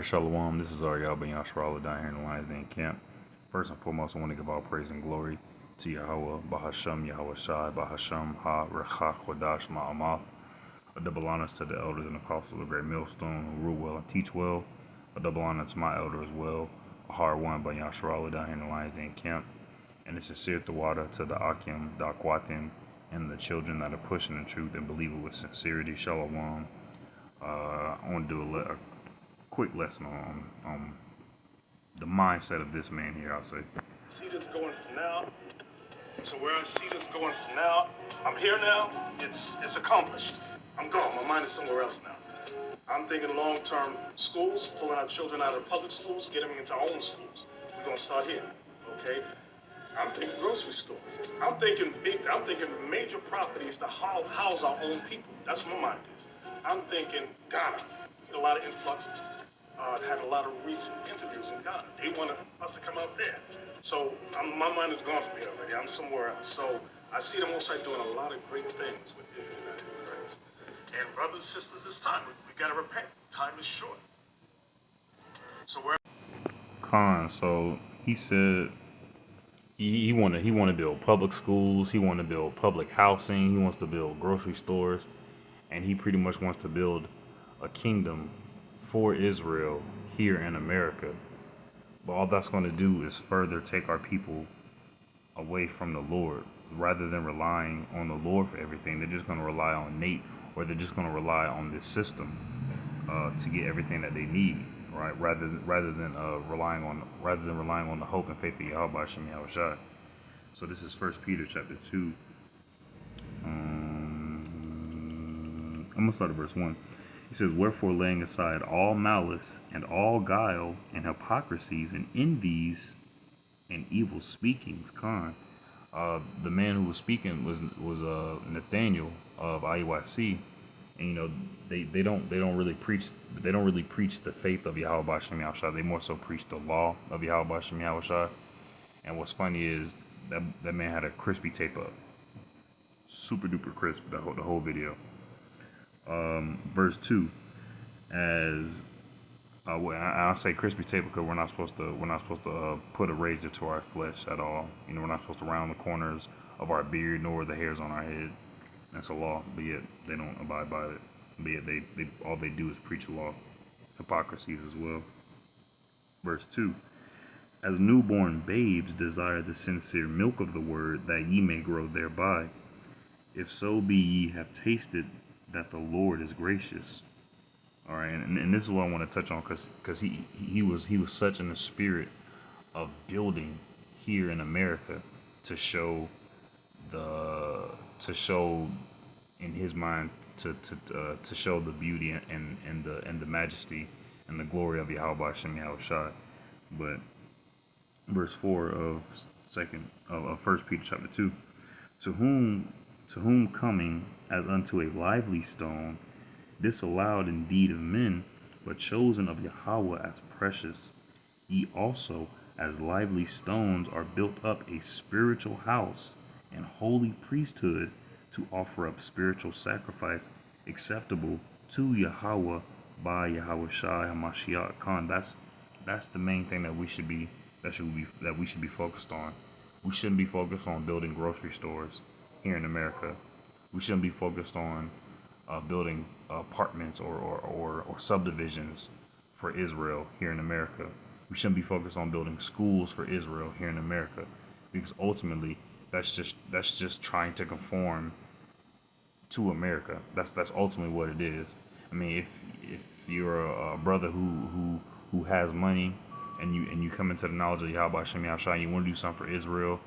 Alright, Shalom. This is Ariel Ben Yasharallah down here in the Lions Den camp. First and foremost, I want to give all praise and glory to Yahweh, Bahasham, Yahweh Shai, Bahasham, Ha, Rechach, Wadash, Ma'amath. A double honor to the elders and apostles of the great millstone who rule well and teach well. A double honor to my elder as well. A hard one by Yasharallah down here in the Lions Den camp. And a sincere Tawada to the Akim, the Akwatim, and the children that are pushing the truth and believe it with sincerity. Shalom. I want to do a quick lesson on the mindset of this man here, I'll say. See this going from now. So where I see this going from now, I'm here now, it's accomplished. I'm gone, my mind is somewhere else now. I'm thinking long-term schools, pulling our children out of public schools, getting them into our own schools. We're gonna start here, okay? I'm thinking grocery stores. I'm thinking major properties to house our own people. That's what my mind is. I'm thinking Ghana, get a lot of influx. Had a lot of recent interviews in Ghana. They want us to come out there. So my mind is gone from here already. I'm somewhere else. So I see the Most High doing a lot of great things with Israel and Christ. And brothers and sisters, it's time. We got to repent. Time is short. So So he said he want to build public schools. He want to build public housing. He wants to build grocery stores, and he pretty much wants to build a kingdom for Israel here in America. But all that's going to do is further take our people away from the Lord. Rather than relying on the Lord for everything, they're just going to rely on Nate, or they're just going to rely on this system to get everything that they need, right? Rather than relying on the hope and faith of Yahweh Shem Yahushai. So this is 1 Peter chapter 2. I'm gonna start at verse 1. He says, "Wherefore, laying aside all malice and all guile and hypocrisies and envies and evil speakings." The man who was speaking was Nathaniel of IUIC, and they don't really preach the faith of Yahweh Shem Yahushai. They more so preach the law of Yahweh Shem Yahushai. And what's funny is that man had a crispy tape up, super duper crisp, the whole video. Verse 2, as I'll say crispy tape because we're not supposed to put a razor to our flesh at all. We're not supposed to round the corners of our beard nor the hairs on our head. That's a law, but yet they don't abide by it. But yet they all they do is preach a law. Hypocrisies as well. Verse 2, as newborn babes desire the sincere milk of the word, that ye may grow thereby. If so be ye have tasted that the Lord is gracious. All right, and this is what I want to touch on, because he was such in the spirit of building here in America to show in his mind to show the beauty and the majesty and the glory of Yahweh Shem Yahushai. But verse 4 of 1 Peter chapter 2, to whom coming as unto a lively stone, disallowed indeed of men, but chosen of Yahweh as precious, ye also as lively stones are built up a spiritual house and holy priesthood, to offer up spiritual sacrifice acceptable to Yahweh by Yahweh Shai HaMashiach Khan. That's the main thing that we should be focused on. We shouldn't be focused on building grocery stores here in America. We shouldn't be focused on building apartments or subdivisions for Israel here in America. We shouldn't be focused on building schools for Israel here in America, because ultimately that's just trying to conform to America. That's ultimately what it is. I mean, if you're a brother who has money and you come into the knowledge of Yahweh Shem Yahushai and you want to do something for Israel,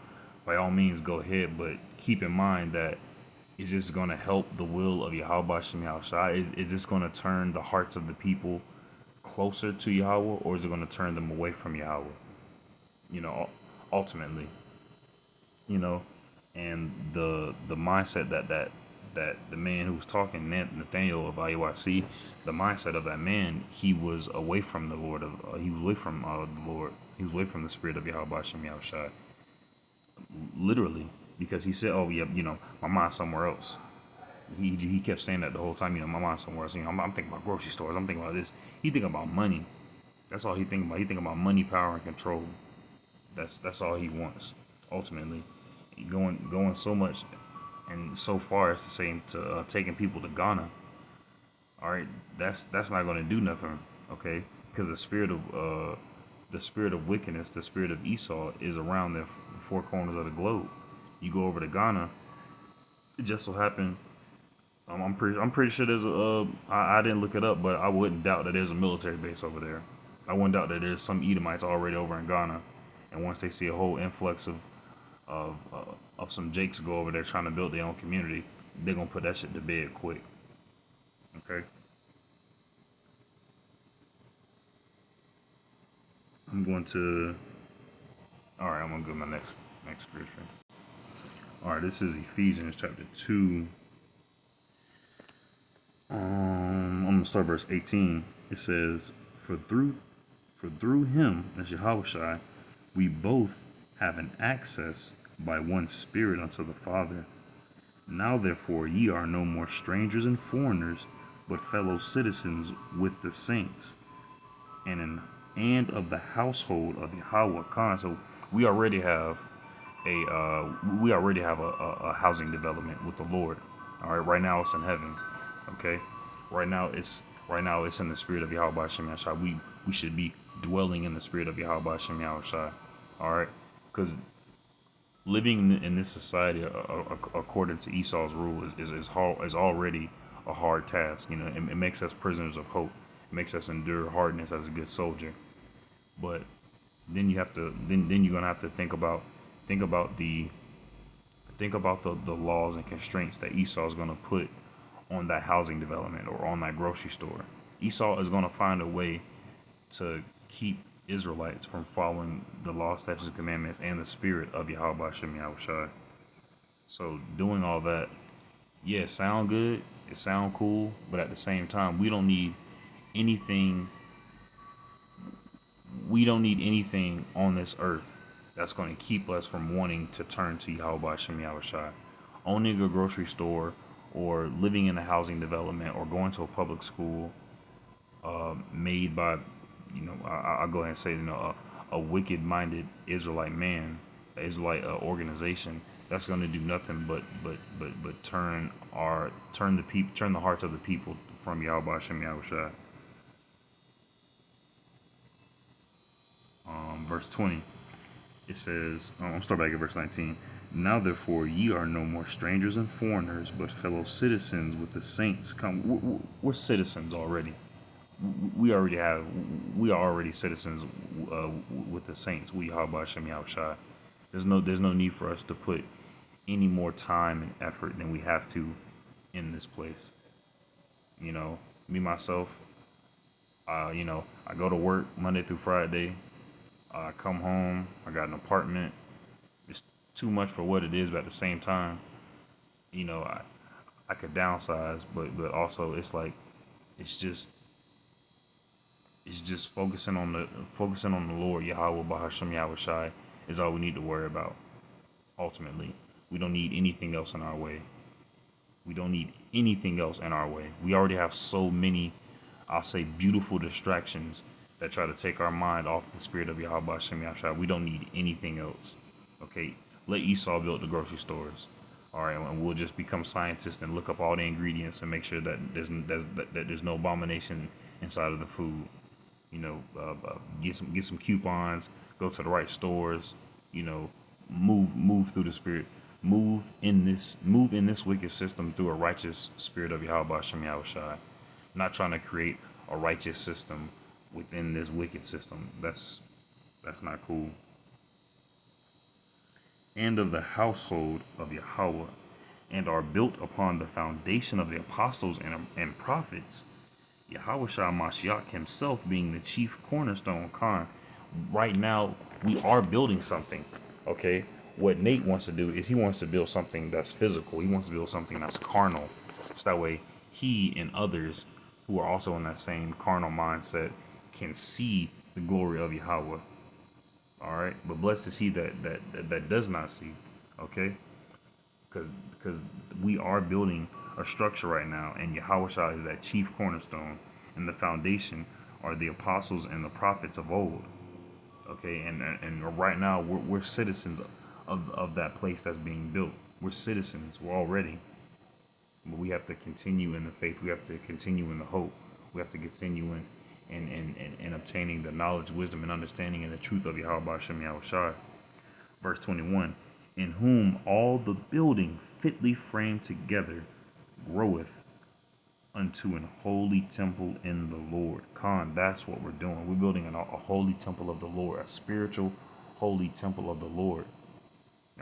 by all means go ahead, but keep in mind that, is this going to help the will of Yahweh Shem Yahushai? Is this going to turn the hearts of the people closer to Yahweh, or is it going to turn them away from Yahweh? Ultimately, and the mindset that the man who was talking, Nathaniel of IUIC, the mindset of that man, he was away from the Lord he was away from the Lord. He was away from the spirit of Yahweh Shem Yahushai. Literally. Because he said, "Oh yeah, my mind's somewhere else." He kept saying that the whole time. My mind's somewhere else. I'm thinking about grocery stores. I'm thinking about this. He thinking about money. That's all he think about. He think about money, power, and control. That's all he wants. Ultimately, going so much and so far as to say to taking people to Ghana. All right, that's not going to do nothing. Okay, because the spirit of wickedness, the spirit of Esau, is around the four corners of the globe. You go over to Ghana, it just so happened. I'm pretty sure there's I didn't look it up, but I wouldn't doubt that there's a military base over there. I wouldn't doubt that there's some Edomites already over in Ghana, and once they see a whole influx of of some Jakes go over there trying to build their own community, they're gonna put that shit to bed quick. Okay, I'm going to. All right, I'm gonna go to my next scripture. All right, this is Ephesians chapter 2. I'm gonna start verse 18. It says, For through him, that's Yahushua, we both have an access by one Spirit unto the Father. Now therefore ye are no more strangers and foreigners, but fellow citizens with the saints, and of the household of Yahweh Khan. So we already have a housing development with the Lord. All right, right now it's in heaven. Okay, right now it's in the spirit of Yahweh Hashem Yahshua. We should be dwelling in the spirit of Yahweh Hashem Yahshua. All right, because living in this society according to Esau's rule is already a hard task. You know, it makes us prisoners of hope. It makes us endure hardness as a good soldier. But then you have to then you're gonna have to think about the laws and constraints that Esau is gonna put on that housing development or on that grocery store. Esau is gonna find a way to keep Israelites from following the law, statutes, and commandments and the spirit of Yahweh Hashem Yahushua. So doing all that, yeah, it sound good, it sound cool, but at the same time, we don't need anything. We don't need anything on this earth that's going to keep us from wanting to turn to Yahweh Hashem Yahushua. Owning a grocery store, or living in a housing development, or going to a public school made by, I'll go ahead and say, a wicked-minded Israelite man, Israelite organization, that's going to do nothing but turn the hearts of the people from Yahweh Hashem Yahushua. Verse 20, it says, I'm start back at verse 19. Now therefore ye are no more strangers and foreigners, but fellow citizens with the saints. We're citizens already. We are already citizens with the saints. We Yahweh Hashem Yahushua. There's no need for us to put any more time and effort than we have to in this place. Me myself, I go to work Monday through Friday. I come home. I got an apartment. It's too much for what it is, but at the same time, I could downsize, but also it's like it's just focusing on the Lord Yahweh Bahasham Yahushai is all we need to worry about. Ultimately, we don't need anything else in our way. We don't need anything else in our way. We already have so many, I'll say, beautiful distractions that try to take our mind off the spirit of Yahweh Hashem Yahushua. We don't need anything else. Okay, let Esau build the grocery stores. All right, and we'll just become scientists and look up all the ingredients and make sure that there's no abomination inside of the food. Get some coupons. Go to the right stores. Move through the spirit. Move in this wicked system through a righteous spirit of Yahweh Hashem Yahushua. Not trying to create a righteous system within this wicked system. That's not cool. And of the household of Yahweh, and are built upon the foundation of the apostles and prophets, Yahweh Shah Mashiach himself being the chief cornerstone. Right now, we are building something. Okay, what Nate wants to do is he wants to build something that's physical. He wants to build something that's carnal. So that way, he and others who are also in that same carnal mindset can see the glory of Yahweh. All right, but blessed is he that does not see. Okay, because we are building a structure right now, and Yahweh Shah is that chief cornerstone and the foundation are the apostles and the prophets of old. Okay, and right now we're citizens of that place that's being built. We're citizens. We're already. But we have to continue in the faith. We have to continue in the hope. We have to continue in obtaining the knowledge, wisdom, and understanding and the truth of Yahweh Hashem Yahushua. Verse 21, in whom all the building fitly framed together groweth unto an holy temple in the Lord. That's what we're doing. We're building a holy temple of the Lord, a spiritual holy temple of the Lord.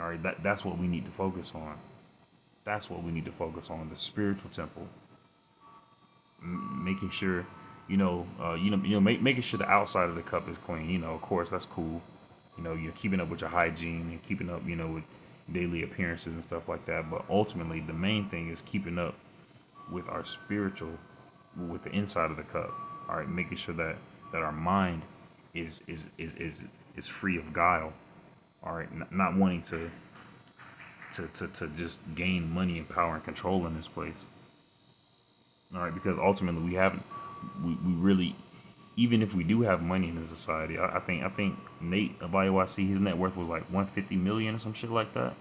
All right, that's what we need to focus on. That's what we need to focus on, the spiritual temple. Making sure, making sure the outside of the cup is clean. Of course, that's cool. You're keeping up with your hygiene and keeping up, with daily appearances and stuff like that. But ultimately, the main thing is keeping up with our spiritual, with the inside of the cup. All right, making sure that our mind is free of guile. All right, not wanting to just gain money and power and control in this place. All right, because ultimately we really, even if we do have money in the society, I think Nate of IOIC, his net worth was like 150 million or some shit like that.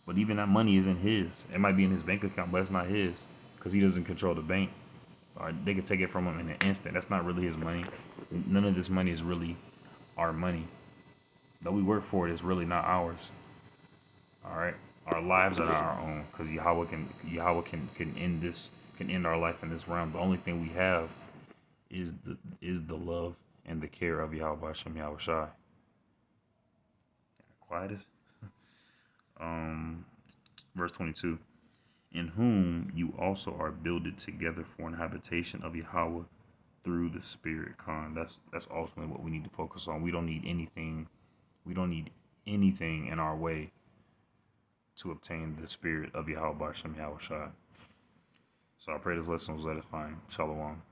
But even that money isn't his. It might be in his bank account, but it's not his because he doesn't control the bank. All right, they could take it from him in an instant. That's not really his money. None of this money is really our money. Though we work for it, it's really not ours. All right, our lives are not our own because Yahweh can end our life in this realm. The only thing we have is the love and the care of Yahweh Hashem Yahushai. Quietest. Verse 22. In whom you also are builded together for an habitation of Yahweh through the Spirit. That's ultimately what we need to focus on. We don't need anything. We don't need anything in our way to obtain the Spirit of Yahweh Hashem Yahushai. So I pray this lesson was edifying. Shalom.